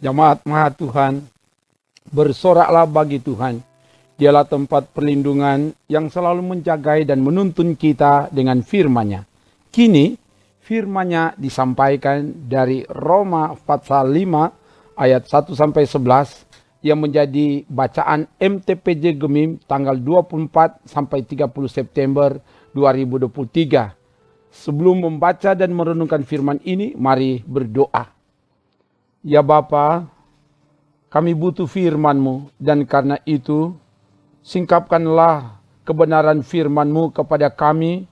Jemaat Maha Tuhan, bersoraklah bagi Tuhan. Dialah tempat perlindungan yang selalu menjagai dan menuntun kita dengan firman-Nya. Kini firman-Nya disampaikan dari Roma pasal 5 ayat 1-11 yang menjadi bacaan MTPJ Gemim tanggal 24 sampai 30 September 2023. Sebelum membaca dan merenungkan firman ini, mari berdoa. Ya Bapa, kami butuh firman-Mu, dan karena itu singkapkanlah kebenaran firman-Mu kepada kami,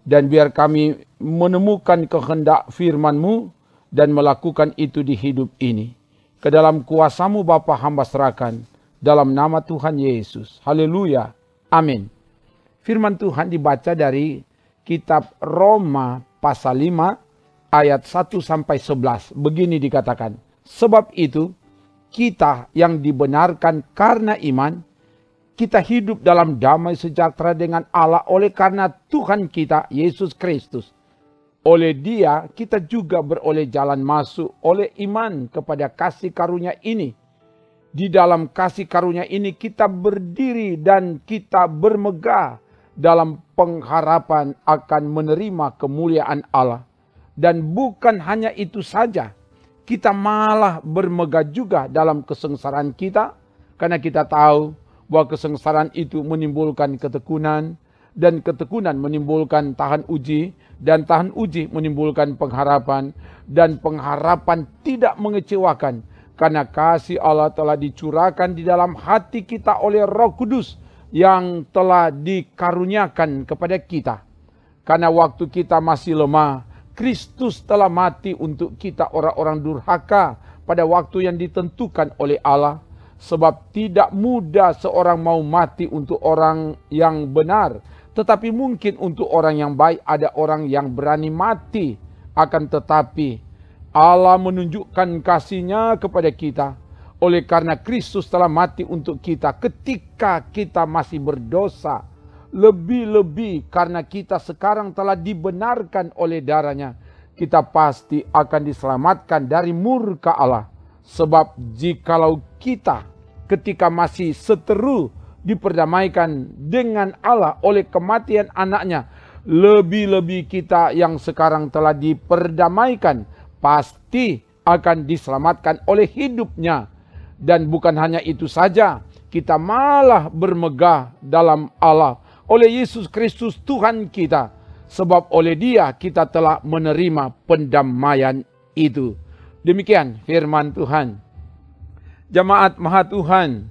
dan biar kami menemukan kehendak firman-Mu dan melakukan itu di hidup ini. Ke dalam kuasa-Mu Bapa hamba serahkan, dalam nama Tuhan Yesus. Haleluya. Amin. Firman Tuhan dibaca dari kitab Roma pasal 5 ayat 1-11. Begini dikatakan, sebab itu kita yang dibenarkan karena iman, kita hidup dalam damai sejahtera dengan Allah oleh karena Tuhan kita Yesus Kristus. Oleh Dia kita juga beroleh jalan masuk oleh iman kepada kasih karunia ini. Di dalam kasih karunia ini kita berdiri dan kita bermegah dalam pengharapan akan menerima kemuliaan Allah. Dan bukan hanya itu saja, kita malah bermegah juga dalam kesengsaraan kita, karena kita tahu bahwa kesengsaraan itu menimbulkan ketekunan, dan ketekunan menimbulkan tahan uji, dan tahan uji menimbulkan pengharapan, dan pengharapan tidak mengecewakan, karena kasih Allah telah dicurahkan di dalam hati kita oleh Roh Kudus yang telah dikaruniakan kepada kita. Karena waktu kita masih lemah, Kristus telah mati untuk kita orang-orang durhaka pada waktu yang ditentukan oleh Allah. Sebab tidak mudah seorang mau mati untuk orang yang benar, tetapi mungkin untuk orang yang baik ada orang yang berani mati. Akan tetapi Allah menunjukkan kasih-Nya kepada kita oleh karena Kristus telah mati untuk kita ketika kita masih berdosa. Lebih-lebih karena kita sekarang telah dibenarkan oleh darah-Nya, kita pasti akan diselamatkan dari murka Allah. Sebab jikalau kita ketika masih seteru diperdamaikan dengan Allah oleh kematian anaknya, lebih-lebih kita yang sekarang telah diperdamaikan pasti akan diselamatkan oleh hidupnya. Dan bukan hanya itu saja, kita malah bermegah dalam Allah oleh Yesus Kristus Tuhan kita. Sebab oleh Dia kita telah menerima pendamaian itu. Demikian firman Tuhan. Jemaat Maha Tuhan,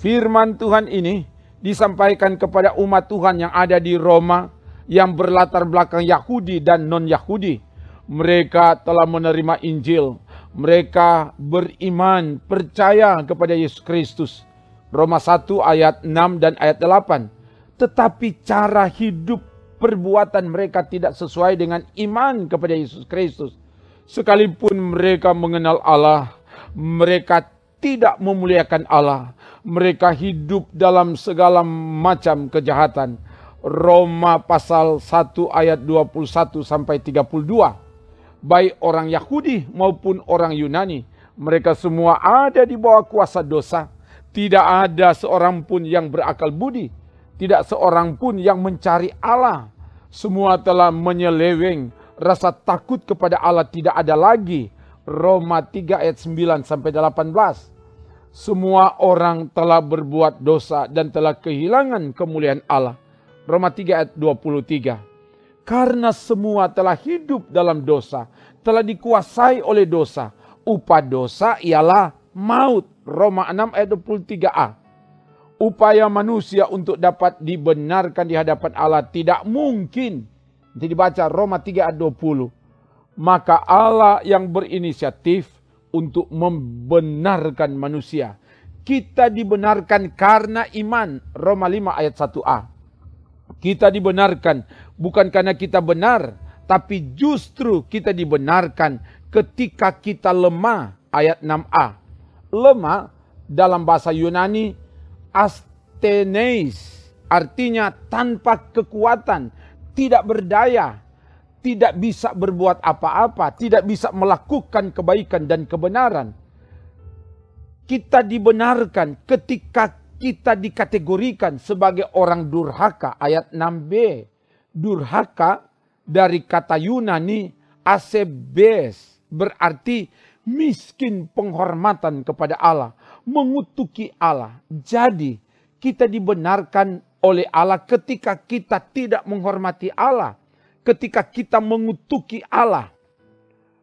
firman Tuhan ini disampaikan kepada umat Tuhan yang ada di Roma, yang berlatar belakang Yahudi dan non-Yahudi. Mereka telah menerima Injil. Mereka beriman, percaya kepada Yesus Kristus. Roma 1 ayat 6 dan ayat 8. Tetapi cara hidup perbuatan mereka tidak sesuai dengan iman kepada Yesus Kristus. Sekalipun mereka mengenal Allah, mereka tidak memuliakan Allah. Mereka hidup dalam segala macam kejahatan. Roma pasal 1 ayat 21 sampai 32. Baik orang Yahudi maupun orang Yunani, mereka semua ada di bawah kuasa dosa. Tidak ada seorang pun yang berakal budi, tidak seorang pun yang mencari Allah. Semua telah menyeleweng, rasa takut kepada Allah tidak ada lagi. Roma 3 ayat 9 sampai 18. Semua orang telah berbuat dosa dan telah kehilangan kemuliaan Allah. Roma 3 ayat 23. Karena semua telah hidup dalam dosa, telah dikuasai oleh dosa. Upah dosa ialah maut. Roma 6 ayat 23a. Upaya manusia untuk dapat dibenarkan di hadapan Allah tidak mungkin. Nanti dibaca Roma 3 ayat 20. Maka Allah yang berinisiatif untuk membenarkan manusia. Kita dibenarkan karena iman. Roma 5 ayat 1a. Kita dibenarkan bukan karena kita benar, tapi justru kita dibenarkan ketika kita lemah. Ayat 6a. Lemah dalam bahasa Yunani asthenes, artinya tanpa kekuatan, tidak berdaya, tidak bisa berbuat apa-apa, tidak bisa melakukan kebaikan dan kebenaran. Kita dibenarkan ketika kita dikategorikan sebagai orang durhaka. Ayat 6b. Durhaka dari kata Yunani asebes, berarti miskin penghormatan kepada Allah, mengutuki Allah. Jadi kita dibenarkan oleh Allah ketika kita tidak menghormati Allah, ketika kita mengutuki Allah.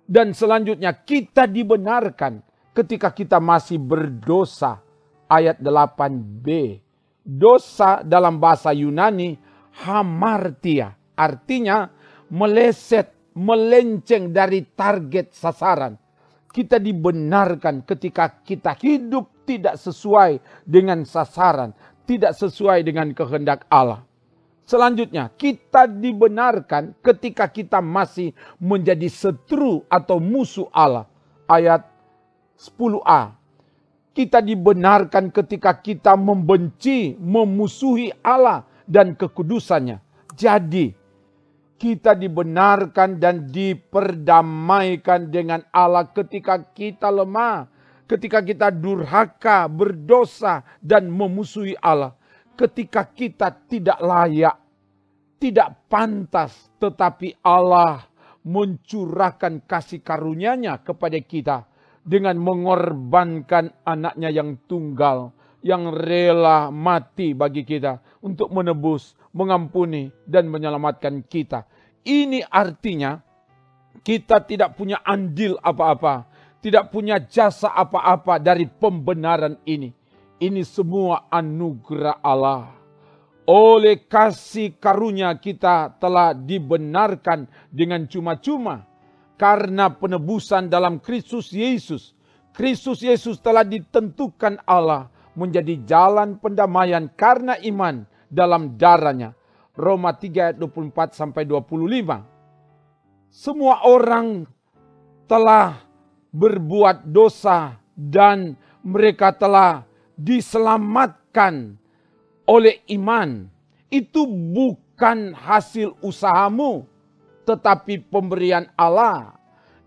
Dan selanjutnya kita dibenarkan ketika kita masih berdosa. Ayat 8b. Dosa dalam bahasa Yunani hamartia, artinya meleset, melenceng dari target sasaran. Kita dibenarkan ketika kita hidup tidak sesuai dengan sasaran, tidak sesuai dengan kehendak Allah. Selanjutnya, kita dibenarkan ketika kita masih menjadi seteru atau musuh Allah. Ayat 10a. Kita dibenarkan ketika kita membenci, memusuhi Allah dan kekudusannya. Jadi, kita dibenarkan dan diperdamaikan dengan Allah ketika kita lemah, ketika kita durhaka, berdosa, dan memusuhi Allah. Ketika kita tidak layak, tidak pantas, tetapi Allah mencurahkan kasih karunia-Nya kepada kita dengan mengorbankan anaknya yang tunggal, yang rela mati bagi kita untuk menebus, mengampuni, dan menyelamatkan kita. Ini artinya kita tidak punya andil apa-apa, tidak punya jasa apa-apa dari pembenaran ini. Ini semua anugerah Allah. Oleh kasih karunia kita telah dibenarkan dengan cuma-cuma karena penebusan dalam Kristus Yesus. Kristus Yesus telah ditentukan Allah menjadi jalan pendamaian karena iman dalam darah-Nya. Roma 3 ayat 24-25. Semua orang telah berbuat dosa dan mereka telah diselamatkan oleh iman. Itu bukan hasil usahamu, tetapi pemberian Allah.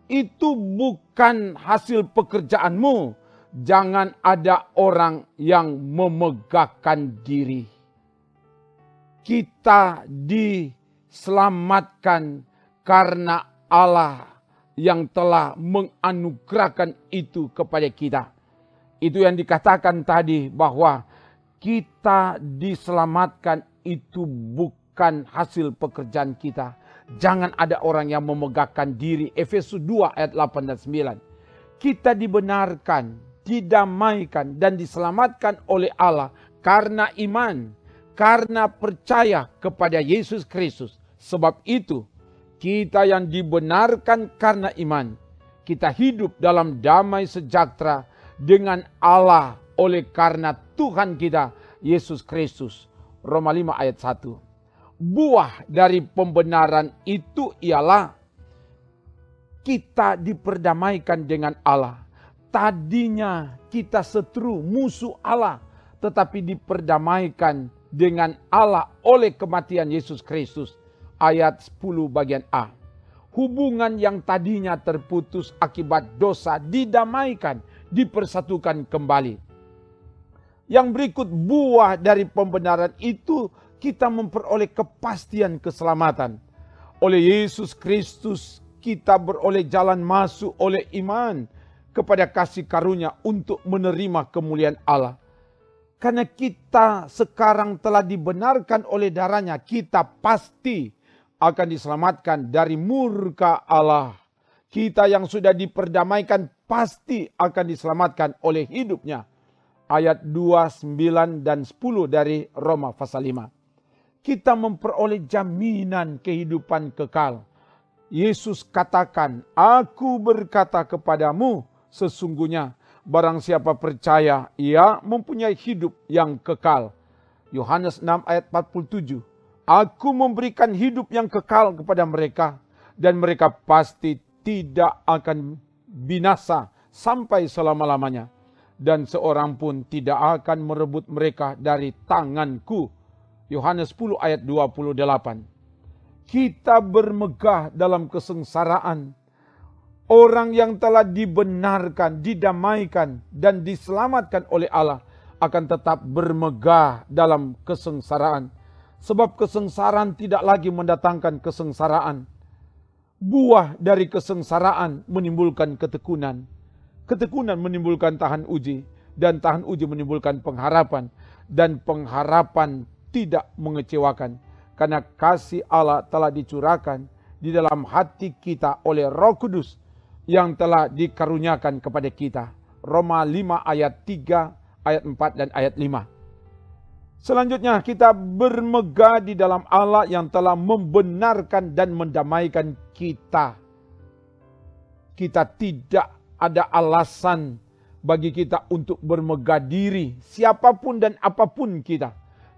Itu bukan hasil pekerjaanmu. Jangan ada orang yang memegahkan diri. Kita diselamatkan karena Allah yang telah menganugerahkan itu kepada kita. Itu yang dikatakan tadi bahwa kita diselamatkan itu bukan hasil pekerjaan kita. Jangan ada orang yang memegahkan diri. Efesus 2 ayat 8 dan 9. Kita dibenarkan, didamaikan dan diselamatkan oleh Allah karena iman, karena percaya kepada Yesus Kristus. Sebab itu kita yang dibenarkan karena iman, kita hidup dalam damai sejahtera dengan Allah oleh karena Tuhan kita Yesus Kristus. Roma 5 ayat 1. Buah dari pembenaran itu ialah kita diperdamaikan dengan Allah. Tadinya kita seteru, musuh Allah, tetapi diperdamaikan dengan Allah oleh kematian Yesus Kristus. Ayat 10 bagian A. Hubungan yang tadinya terputus akibat dosa didamaikan, dipersatukan kembali. Yang berikut buah dari pembenaran itu, kita memperoleh kepastian keselamatan. Oleh Yesus Kristus kita beroleh jalan masuk oleh iman kepada kasih karunia untuk menerima kemuliaan Allah. Karena kita sekarang telah dibenarkan oleh darah-Nya, kita pasti akan diselamatkan dari murka Allah. Kita yang sudah diperdamaikan pasti akan diselamatkan oleh hidup-Nya. Ayat 2, 9 dan 10 dari Roma pasal 5. Kita memperoleh jaminan kehidupan kekal. Yesus katakan, "Aku berkata kepadamu, sesungguhnya barang siapa percaya, ia mempunyai hidup yang kekal." Yohanes 6 ayat 47. "Aku memberikan hidup yang kekal kepada mereka, dan mereka pasti tidak akan binasa sampai selama-lamanya. Dan seorang pun tidak akan merebut mereka dari tanganku." Yohanes 10 ayat 28. Kita bermegah dalam kesengsaraan. Orang yang telah dibenarkan, didamaikan, dan diselamatkan oleh Allah akan tetap bermegah dalam kesengsaraan. Sebab kesengsaraan tidak lagi mendatangkan kesengsaraan. Buah dari kesengsaraan menimbulkan ketekunan. Ketekunan menimbulkan tahan uji. Dan tahan uji menimbulkan pengharapan. Dan pengharapan tidak mengecewakan. Karena kasih Allah telah dicurahkan di dalam hati kita oleh Roh Kudus yang telah dikaruniakan kepada kita. Roma 5 ayat 3, ayat 4 dan ayat 5. Selanjutnya kita bermegah di dalam Allah yang telah membenarkan dan mendamaikan kita. Kita tidak ada alasan bagi kita untuk bermegah diri, siapapun dan apapun kita.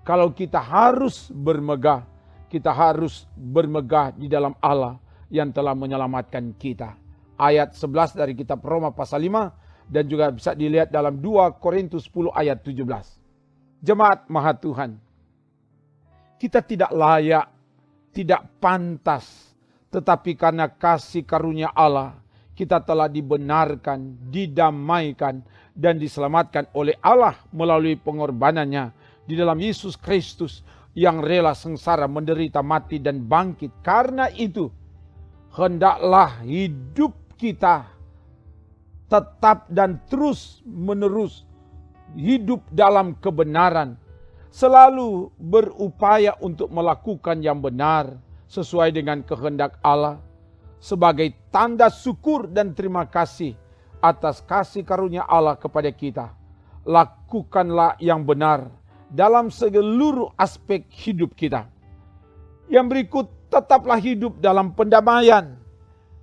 Kalau kita harus bermegah, kita harus bermegah di dalam Allah yang telah menyelamatkan kita. Ayat 11 dari kitab Roma pasal 5 dan juga bisa dilihat dalam 2 Korintus 10 ayat 17. Jemaat Maha Tuhan, kita tidak layak, tidak pantas, tetapi karena kasih karunia Allah, kita telah dibenarkan, didamaikan, dan diselamatkan oleh Allah melalui pengorbanannya di dalam Yesus Kristus yang rela sengsara, menderita, mati, dan bangkit. Karena itu, hendaklah hidup kita tetap dan terus menerus hidup dalam kebenaran. Selalu berupaya untuk melakukan yang benar sesuai dengan kehendak Allah. Sebagai tanda syukur dan terima kasih atas kasih karunia Allah kepada kita. Lakukanlah yang benar dalam seluruh aspek hidup kita. Yang berikut, tetaplah hidup dalam pendamaian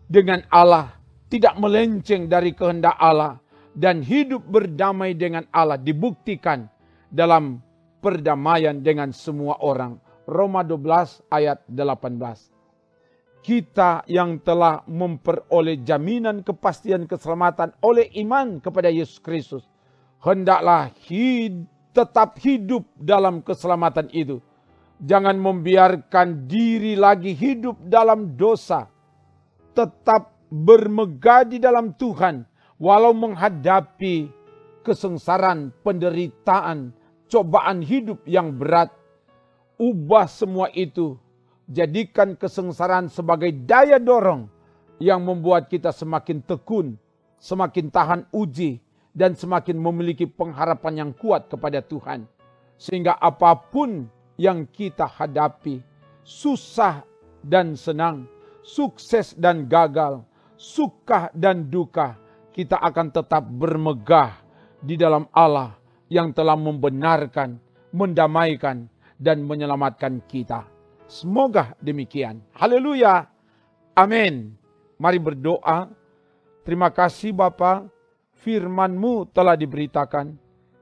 dengan Allah. Tidak melenceng dari kehendak Allah. Dan hidup berdamai dengan Allah dibuktikan dalam perdamaian dengan semua orang. Roma 12 ayat 18. Kita yang telah memperoleh jaminan kepastian keselamatan oleh iman kepada Yesus Kristus, hendaklah tetap hidup dalam keselamatan itu. Jangan membiarkan diri lagi hidup dalam dosa. Tetap bermegah di dalam Tuhan, walau menghadapi kesengsaraan, penderitaan, cobaan hidup yang berat. Ubah semua itu. Jadikan kesengsaraan sebagai daya dorong yang membuat kita semakin tekun, semakin tahan uji, dan semakin memiliki pengharapan yang kuat kepada Tuhan. Sehingga apapun yang kita hadapi, susah dan senang, sukses dan gagal, suka dan duka, kita akan tetap bermegah di dalam Allah yang telah membenarkan, mendamaikan, dan menyelamatkan kita. Semoga demikian. Haleluya. Amin. Mari berdoa. Terima kasih Bapa, firman-Mu telah diberitakan.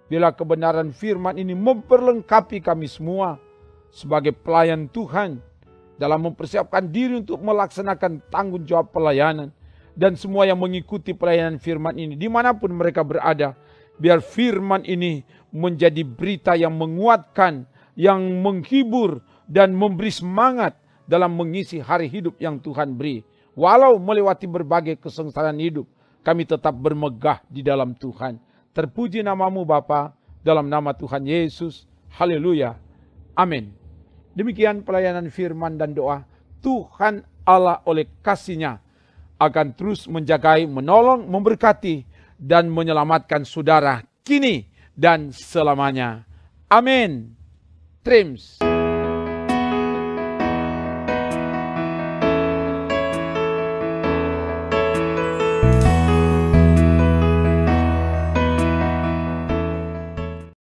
Bila kebenaran firman ini memperlengkapi kami semua sebagai pelayan Tuhan dalam mempersiapkan diri untuk melaksanakan tanggung jawab pelayanan. Dan semua yang mengikuti pelayanan firman ini dimanapun mereka berada. Biar firman ini menjadi berita yang menguatkan, yang menghibur, dan memberi semangat dalam mengisi hari hidup yang Tuhan beri. Walau melewati berbagai kesengsaraan hidup, kami tetap bermegah di dalam Tuhan. Terpuji nama-Mu Bapa, dalam nama Tuhan Yesus. Haleluya. Amin. Demikian pelayanan firman dan doa. Tuhan Allah oleh kasih-Nya akan terus menjagai, menolong, memberkati, dan menyelamatkan saudara kini dan selamanya. Amin. Trims.